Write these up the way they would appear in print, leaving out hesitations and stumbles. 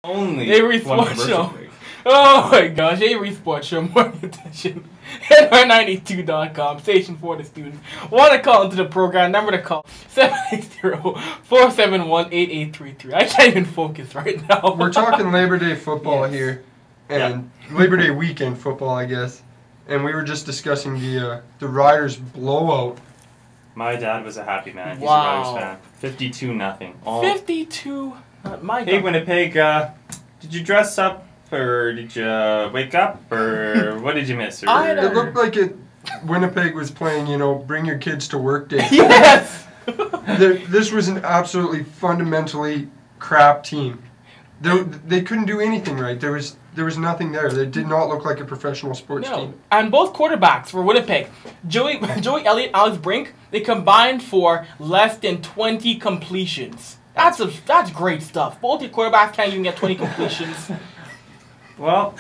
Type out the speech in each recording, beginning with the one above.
Only Avery one Sports commercial Show. break. Oh my gosh, Avery Sports Show, morning edition. NR92.com, station for the students. Want to call into the program, number to call, 780-471-8833. I can't even focus right now. We're talking Labor Day football Yes. here, and Labor Day weekend football, I guess. And we were just discussing the Riders blowout. My dad was a happy man. He's Wow. a Riders fan. 52-0. 52, my Hey, God. Winnipeg, did you dress up, or did you wake up, or what did you miss? Or, I It don't- looked like Winnipeg was playing, bring your kids to work day. Yes! This was an absolutely fundamentally crap team. They couldn't do anything right. There was nothing there. They did not look like a professional sports No. team. And both quarterbacks for Winnipeg, Joey Elliott, Alex Brink, they combined for less than 20 completions. That's great stuff. Both your quarterbacks can't even get 20 completions. Well,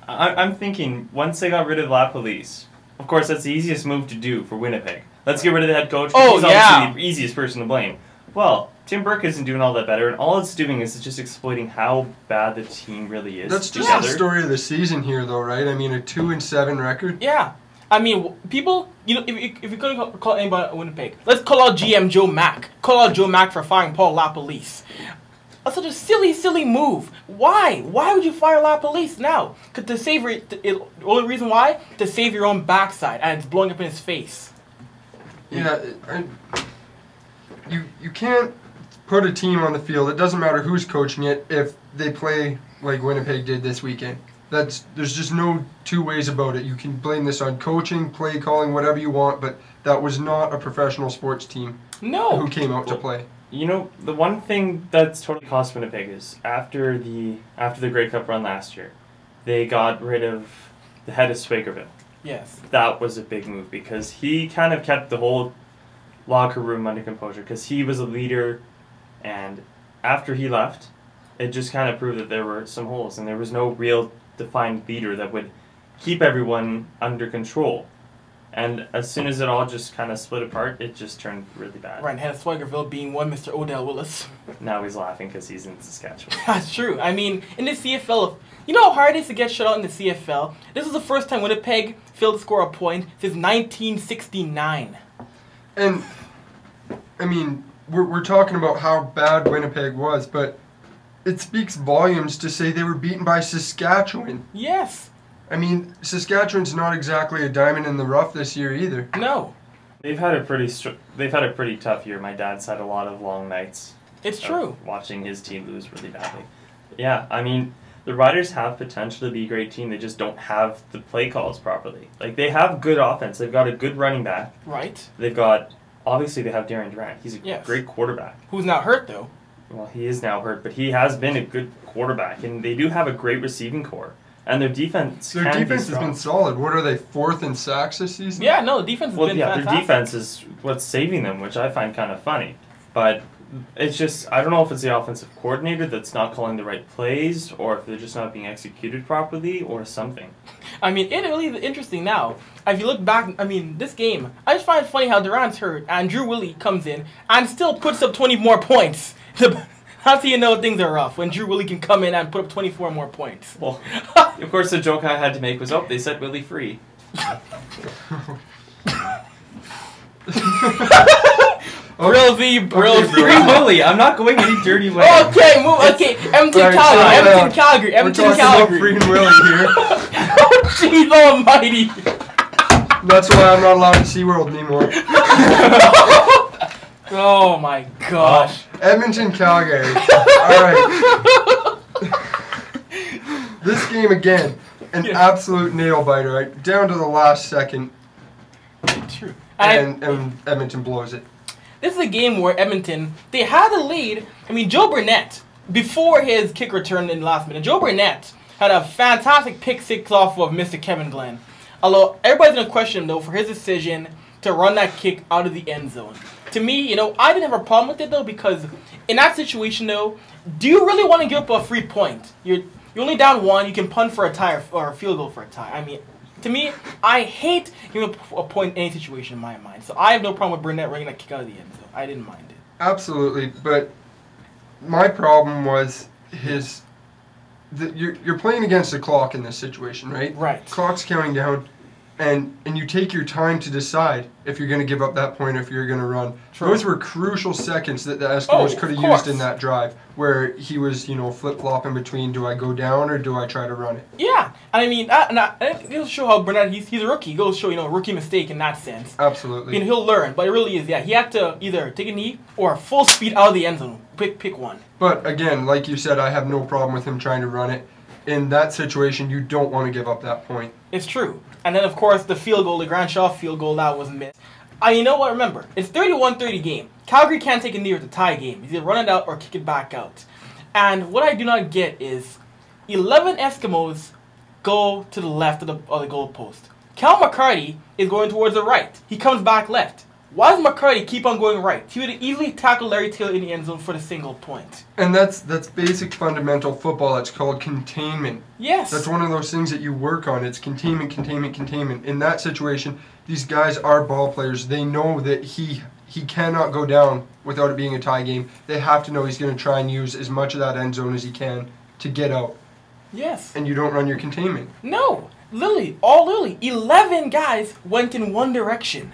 I'm thinking, once they got rid of La Police, of course, that's the easiest move to do for Winnipeg. Let's get rid of the head coach. Oh, He's yeah. obviously the easiest person to blame. Well, Tim Burke isn't doing all that better, and all it's doing is just exploiting how bad the team really is That's just together. the story of the season here, though, right? I mean, a 2-7 record. Yeah. I mean, people, if you couldn't call anybody at Winnipeg, let's call out GM Joe Mack. Call out Joe Mack for firing Paul LaPolice. That's such a silly move. Why? Why would you fire LaPolice now? Because the only reason why? To save your own backside, and it's blowing up in his face. Yeah, you can't put a team on the field. It doesn't matter who's coaching it if they play like Winnipeg did this weekend. There's just no two ways about it. You can blame this on coaching, play calling, whatever you want, but that was not a professional sports team No. who came out to play. The one thing that's totally cost Winnipeg is after the Grey Cup run last year, they got rid of the head of Swagerville. Yes. That was a big move because he kind of kept the whole locker room under composure because he was a leader, and after he left, it just kind of proved that there were some holes and there was no real defined leader that would keep everyone under control. And as soon as it all just kind of split apart, it just turned really bad. Right, head of Swaggerville being one Mr. Odell Willis. Now he's laughing because he's in Saskatchewan. That's true. I mean, in the CFL, you know how hard it is to get shut out in the CFL? This was the first time Winnipeg failed to score a point since 1969. And, I mean, we're talking about how bad Winnipeg was, but it speaks volumes to say they were beaten by Saskatchewan. Yes. I mean, Saskatchewan's not exactly a diamond in the rough this year either. No. They've had a pretty tough year. My dad's had a lot of long nights. It's of true. Watching his team lose really badly. Yeah, I mean, the Riders have potential to be a great team. They just don't have the play calls properly. Like, they have good offense. They've got a good running back. Right. Obviously they have Darren Durant. He's a great quarterback. Who's not hurt, though. Well, he is now hurt, but he has been a good quarterback. And they do have a great receiving core. And their defense has been solid. What are they, 4th in sacks this season? Yeah, no, the defense has been fantastic. Their defense is what's saving them, which I find kind of funny. But it's just, I don't know if it's the offensive coordinator that's not calling the right plays, or if they're just not being executed properly, or something. I mean, it really is interesting now. If you look back, I mean, this game, I just find it funny how Durant's hurt, and Drew Willie comes in, and still puts up 20 more points. How do you know things are rough when Drew Willie can come in and put up 24 more points? Well, of course, the joke I had to make was, they set Willie free. Brilzy. Free Willie. I'm not going any dirty way. Okay, Edmonton, Calgary. We're talking about Free and Willie here. Jeez almighty. That's why I'm not allowed in SeaWorld anymore. Oh my gosh. Edmonton, Calgary. Alright. This game again, an absolute nail biter, right? Down to the last second. True. And Edmonton blows it. This is a game where Edmonton, they had a lead. I mean, Joe Burnett, before his kick return in the last minute, Joe Burnett had a fantastic pick six off of Mr. Kevin Glenn. Although, everybody's going to question him, though, for his decision to run that kick out of the end zone. To me, I didn't have a problem with it, though, because in that situation, though, do you really want to give up a free point? You're only down one. You can punt for a tie or a field goal for a tie. I mean, to me, I hate giving up a point in any situation in my mind. So I have no problem with Burnett running that kick out of the end zone. I didn't mind it. Absolutely, but my problem was you're playing against the clock in this situation, right? Right. Clock's counting down, and you take your time to decide if you're going to give up that point or if you're going to run. True. Those were crucial seconds that the Eskimos could have used in that drive, where he was, flip-flopping between, do I go down or do I try to run it? Yeah, and I mean, it goes to show how Burnett, he's a rookie. It goes to show, rookie mistake in that sense. Absolutely. He'll learn, but it really is, he had to either take a knee or full speed out of the end zone. Pick one. But again, like you said, I have no problem with him trying to run it. In that situation, you don't want to give up that point. It's true. And then, of course, the field goal, the Grant Shaw field goal, that was missed. You know what? Remember, it's 31-30 game. Calgary can't take a knee or the tie game. Either run it out or kick it back out. And what I do not get is 11 Eskimos go to the left of the goalpost. Cal McCarty is going towards the right. He comes back left. Why does McCarty keep on going right? He would easily tackle Larry Taylor in the end zone for the single point. And that's basic fundamental football. That's called containment. Yes. That's one of those things that you work on. It's containment, containment, containment. In that situation, these guys are ball players. They know that he cannot go down without it being a tie game. They have to know he's going to try and use as much of that end zone as he can to get out. Yes. And you don't run your containment. No. Literally, 11 guys went in one direction.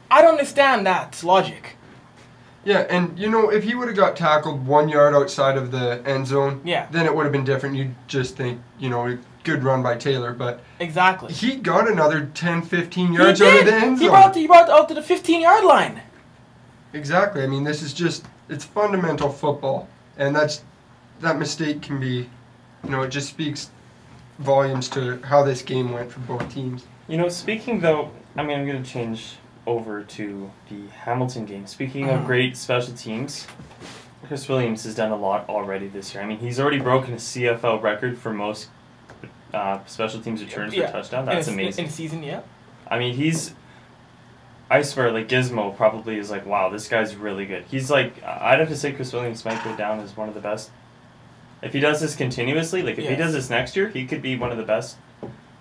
I don't understand that logic. Yeah, and if he would have got tackled 1 yard outside of the end zone, then it would have been different. You'd just think, good run by Taylor, but exactly. He got another 10, 15 yards out of the end zone. He brought it out to the 15-yard line. Exactly. I mean, this is it's fundamental football, and that mistake can be, it just speaks volumes to how this game went for both teams. Speaking though, I'm going to change over to the Hamilton game. Speaking of great special teams, Chris Williams has done a lot already this year. I mean, he's already broken a CFL record for most special teams returns for a touchdown. That's amazing. In season, yeah. I mean, I swear, Gizmo probably is like, wow, this guy's really good. He's I'd have to say Chris Williams might go down as one of the best. If he does this continuously, if he does this next year, he could be one of the best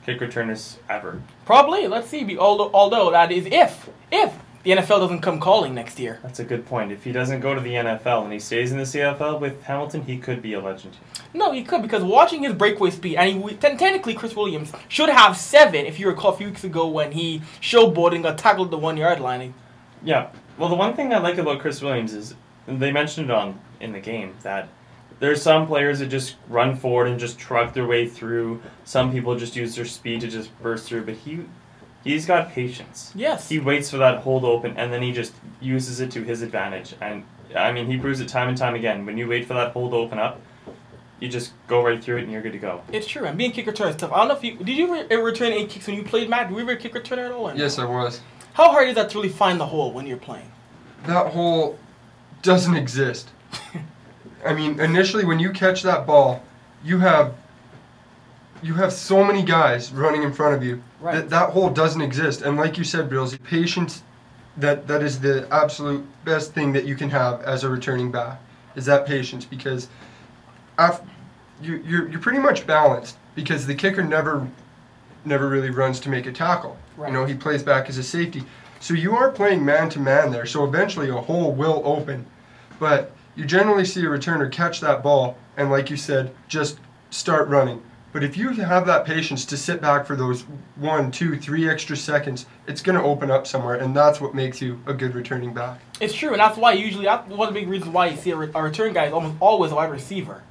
kick returners ever. Probably. Let's see. Although that is if the NFL doesn't come calling next year. That's a good point. If he doesn't go to the NFL and he stays in the CFL with Hamilton, he could be a legend. No, he could, because watching his breakaway speed, and technically Chris Williams should have 7, if you recall a few weeks ago when he showboated and got tackled at the 1 yard line. Yeah. Well, the one thing I like about Chris Williams is, they mentioned it in the game, that there's some players that just run forward and just truck their way through. Some people just use their speed to just burst through, but he's got patience. Yes. He waits for that hold open, and then he just uses it to his advantage. And, I mean, he proves it time and time again. When you wait for that hold to open up, you just go right through it and you're good to go. It's true, and being kick returner is tough. I don't know if did you ever return any kicks when you played, Matt? Were you ever a kick returner at all? Or yes, I was. How hard is that to really find the hole when you're playing? That hole doesn't exist. I mean, initially when you catch that ball, you have so many guys running in front of you. Right. That hole doesn't exist. And like you said, Brills, patience, that is the absolute best thing that you can have as a returning back, is that patience, because you're pretty much balanced, because the kicker never really runs to make a tackle. Right. He plays back as a safety. So you are playing man-to-man there, so eventually a hole will open. But you generally see a returner catch that ball and, like you said, just start running. But if you have that patience to sit back for those 1, 2, 3 extra seconds, it's going to open up somewhere, and that's what makes you a good returning back. It's true, and that's why that's one of the big reasons why you see a return guy is almost always a wide receiver.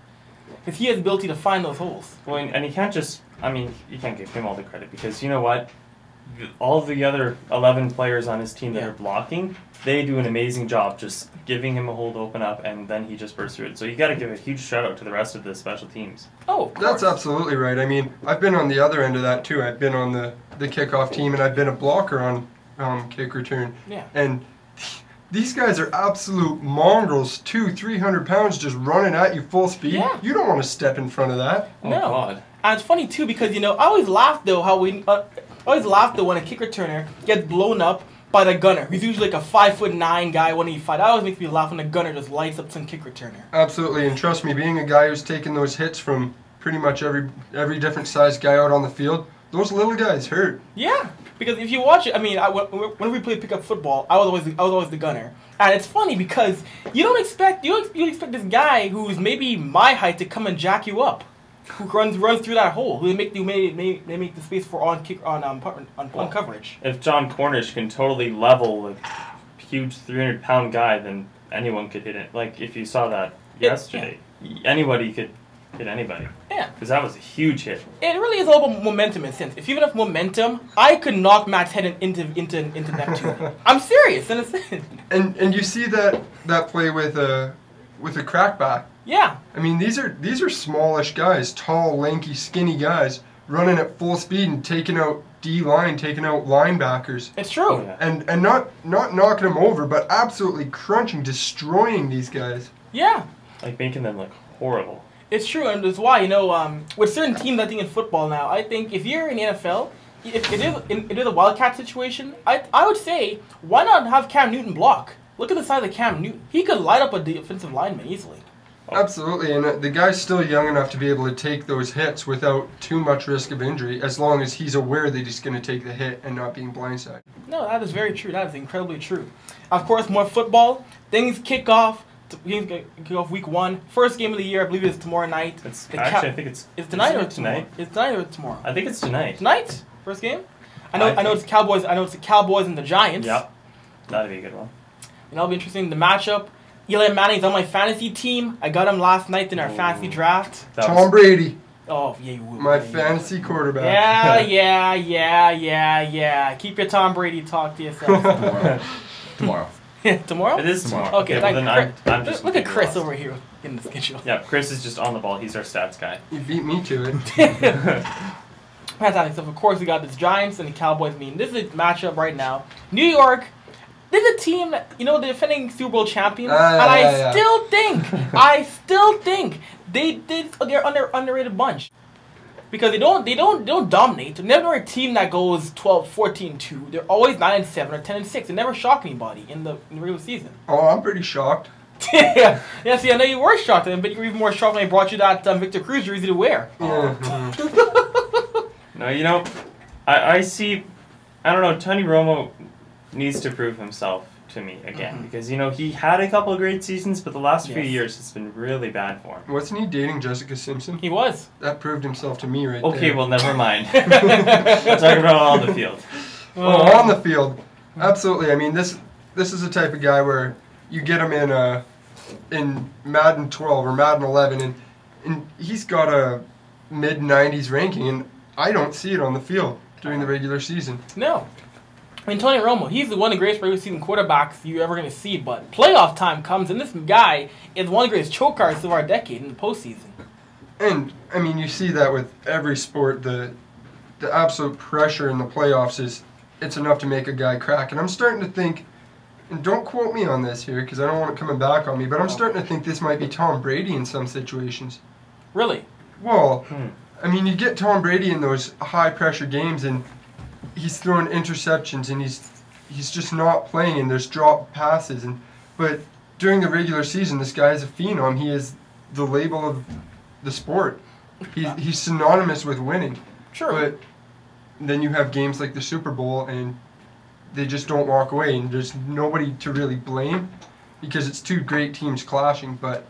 Because he has the ability to find those holes. Well, and you can't you can't give him all the credit, because you know what? All the other 11 players on his team that are blocking, they do an amazing job just giving him a hole to open up, and then he just bursts through it. So you got to give a huge shout out to the rest of the special teams. Oh, of course. That's absolutely right. I mean, I've been on the other end of that too. I've been on the kickoff team, and I've been a blocker on kick return. Yeah. And these guys are absolute mongrels, 200-300 pounds just running at you full speed. Yeah. You don't want to step in front of that. Oh, no. God. And it's funny too, because I always laugh though when a kick returner gets blown up by the gunner. He's usually like a 5'9" guy, 185. That always makes me laugh when the gunner just lights up some kick returner. Absolutely, and trust me, being a guy who's taken those hits from pretty much every different sized guy out on the field, those little guys hurt. Yeah, Because if you watch it, I mean, when we played pickup football, I was always the gunner, and it's funny because you expect this guy who's maybe my height to come and jack you up, who runs through that hole, who they make the space for on coverage. If John Cornish can totally level a huge 300-pound guy, then anyone could hit it. Like if you saw that yesterday, anybody could hit anybody. Yeah. Because that was a huge hit. It really is all about momentum in a sense. If you have enough momentum, I could knock Matt's head into Neptune. I'm serious in a sense. And you see that play with a crackback. Yeah. I mean, these are smallish guys, tall, lanky, skinny guys running at full speed and taking out D-line, taking out linebackers. It's true. Oh, yeah. And not knocking them over, but absolutely crunching, destroying these guys. Yeah. Like making them look horrible. It's true, and that's why, with certain teams, I think in football now, I think if you're in the NFL, if it is a wildcat situation, I would say, why not have Cam Newton block? Look at the size of Cam Newton. He could light up a defensive lineman easily. Absolutely, and the guy's still young enough to be able to take those hits without too much risk of injury, as long as he's aware that he's going to take the hit and not being blindsided. No, that is very true. That is incredibly true. Of course, more football. Things kick off. Games kick off week 1. First game of the year, I believe it's tomorrow night. I think it's tonight or tomorrow. It's tonight or tomorrow. I think it's tonight. Tonight, first game. I know it's Cowboys. I know it's the Cowboys and the Giants. Yep, that'd be a good one. And that'll be interesting. The matchup. Eli Manning's on my fantasy team. I got him last night in our fantasy draft. Tom Brady. Oh yeah, you will. My fantasy quarterback. Yeah. Keep your Tom Brady talk to yourself. Tomorrow. Tomorrow? It is tomorrow. Okay, well, then I'm just look at Chris lost. over here in the schedule. Yeah, Chris is just on the ball. He's our stats guy. You beat me to it. Fantastic stuff. Of course, we got this Giants and the Cowboys meeting. This is a matchup right now. New York, this is a team that, the defending Super Bowl champions, and I still think they're underrated bunch. Because they don't dominate. They're never a team that goes 12-14-2. They're always 9-7 or 10-6. They never shock anybody in the regular season. Oh, I'm pretty shocked. Yeah, see, I know you were shocked, but you were even more shocked when I brought you that Victor Cruz jersey to wear. Yeah. No, I see. I don't know. Tony Romo needs to prove himself to me again because he had a couple of great seasons, but the last few years it's been really bad for him. Wasn't he dating Jessica Simpson? He was. That proved himself to me right there. Okay, well, never mind. We're talking about on the field. Oh, on the field, absolutely. I mean, this is the type of guy where you get him in Madden 12 or Madden 11, and he's got a mid-90s ranking, and I don't see it on the field during the regular season. No. I mean, Tony Romo, he's one of the greatest regular season quarterbacks you're ever going to see, but playoff time comes, and this guy is one of the greatest choke artists of our decade in the postseason. And, I mean, you see that with every sport. The absolute pressure in the playoffs it's enough to make a guy crack. And I'm starting to think, and don't quote me on this here because I don't want it coming back on me, but I'm starting to think this might be Tom Brady in some situations. Really? Well, I mean, you get Tom Brady in those high-pressure games, and he's throwing interceptions, and he's just not playing, and there's drop passes. But during the regular season, this guy is a phenom. He is the label of the sport. He's synonymous with winning. Sure. But then you have games like the Super Bowl, and they just don't walk away, and there's nobody to really blame because it's two great teams clashing. But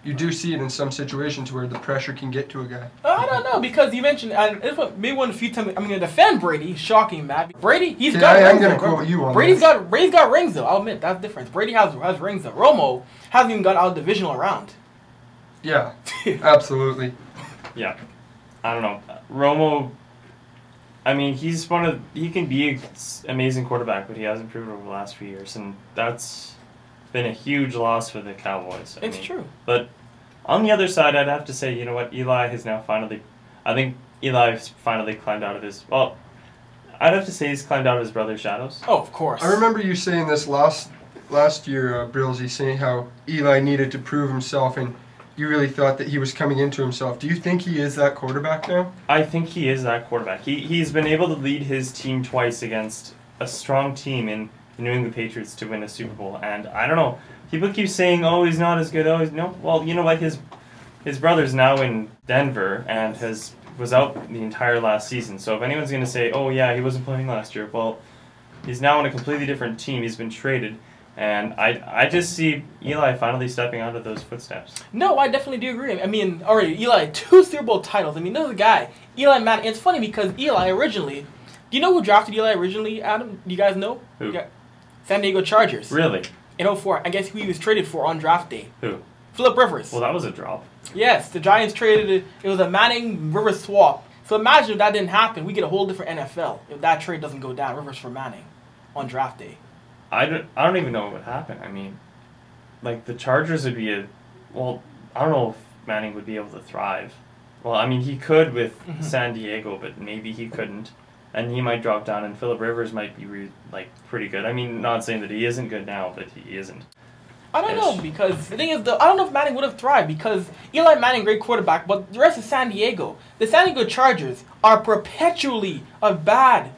you do see it in some situations where the pressure can get to a guy. I don't know, because you mentioned, and it's maybe one of the few times I'm going to defend Brady. Shocking, Matt. Brady, he's got rings. I'm going to quote you on Brady's this. Brady's got rings, though. I'll admit, that's the difference. Brady has rings, though. Romo hasn't even got out of the divisional round. Yeah, absolutely. Yeah. I don't know. Romo, I mean, he can be an amazing quarterback, but he hasn't proven over the last few years, and that's been a huge loss for the Cowboys. It's true. But on the other side, I'd have to say, you know what, Eli has now finally, I think Eli's finally climbed out of his, well, I'd have to say he's climbed out of his brother's shadows. Oh, of course. I remember you saying this last year, Brillsy, saying how Eli needed to prove himself, and you really thought that he was coming into himself. Do you think he is that quarterback now? I think he is that quarterback. He's been able to lead his team twice against a strong team in the New England Patriots to win a Super Bowl. And I don't know, people keep saying, oh, he's not as good. Oh, no. Well, you know what? His brother's now in Denver and has was out the entire last season. So if anyone's going to say, oh yeah, he wasn't playing last year, well, he's now on a completely different team. He's been traded. And I just see Eli finally stepping out of those footsteps. No, I definitely do agree. I mean, already, Eli, 2 Super Bowl titles. I mean, this is a guy, Eli Manning. It's funny because Eli originally, do you know who drafted Eli originally, Adam? Do you guys know? Who? San Diego Chargers. Really? In 2004. I guess who he was traded for on draft day. Who? Phillip Rivers. Well, that was a drop. Yes, the Giants traded it. It was a Manning-Rivers swap. So imagine if that didn't happen. We get a whole different NFL if that trade doesn't go down. Rivers for Manning on draft day. I don't even know what would happen. I mean, like, the Chargers would be well, I don't know if Manning would be able to thrive. Well, I mean, he could with San Diego, but maybe he couldn't. And he might drop down, and Phillip Rivers might be, pretty good. I mean, not saying that he isn't good now, but he isn't. I don't know, because the thing is, I don't know if Manning would have thrived, because Eli Manning, great quarterback, but the rest of San Diego, the San Diego Chargers are perpetually a bad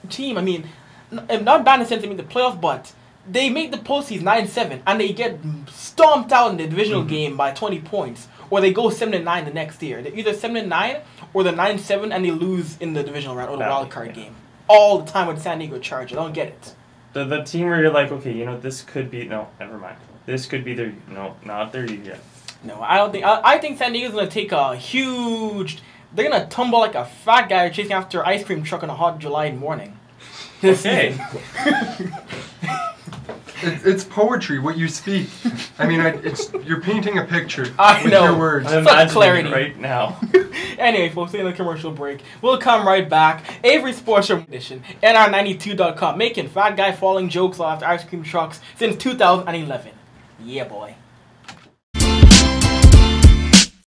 team. I mean, not bad in the sense they make the playoffs, but they make the postseason 9-7, and they get stomped out in the divisional game by 20 points, or they go 7-9 the next year. They're either 7-9 or they're 9-7, and they lose in the divisional round or the wild card game. All the time with San Diego Chargers. I don't get it. The team where you're like, okay, you know, this could be never mind. This could be their not their year yet. No, I don't think. I think San Diego's gonna take a huge. They're gonna tumble like a fat guy chasing after an ice cream truck on a hot July morning. Okay. It's poetry, what you speak. I mean, you're painting a picture with know. your words. I'm Such imagining clarity. it right now. Anyway, folks, in the commercial break, we'll come right back. Avry Sports Show Edition, NR92.com, making fat guy falling jokes off ice cream trucks since 2011. Yeah, boy.